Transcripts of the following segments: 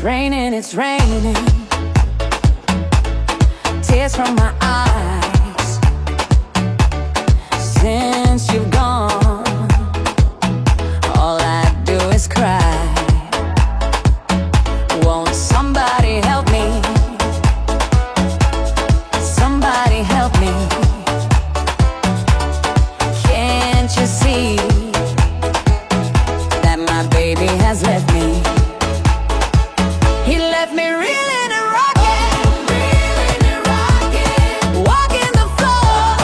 it's raining. Tears from my eyes. Since you've gone, all I do is cry. Won't somebody help me? Somebody help me. Can't you see that my baby has left me? He left me reeling and rocking, walking the floor.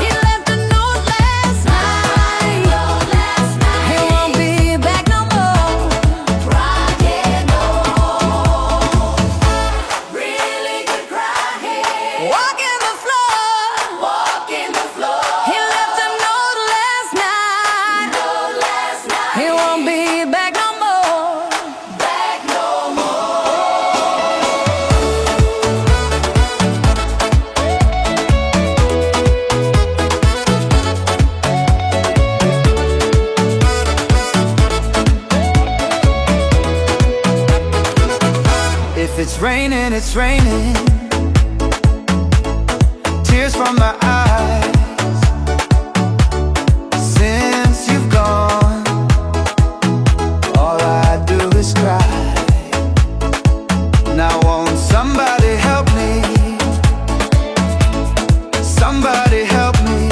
He left a note last night. He won't be back no more. Rocking on, really could cry here. Walking the floor. He left a note last night. He won't be back no more. If it's raining, it's raining. Tears from my eyes. Since you've gone, all I do is cry. Now won't somebody help me? Somebody help me.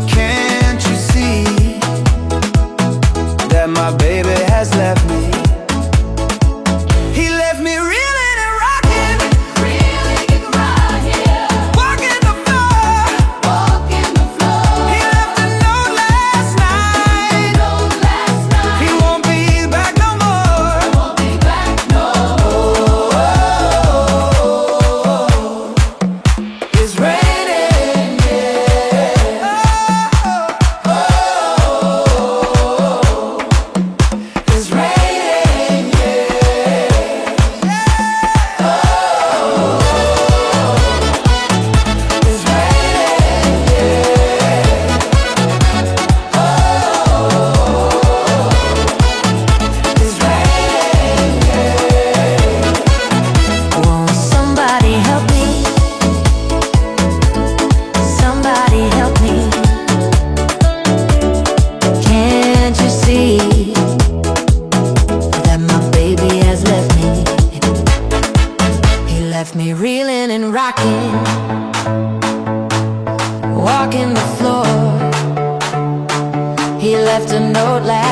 Can't you see that my baby has left me? He left me reeling and rocking, walking the floor. He left a note last night. He won't be back no more. It's raining, yeah. It's raining, Won't somebody help me? Somebody help me. Can't you see that my baby has left me? He left me reeling and rocking, walking the floor. He left a note last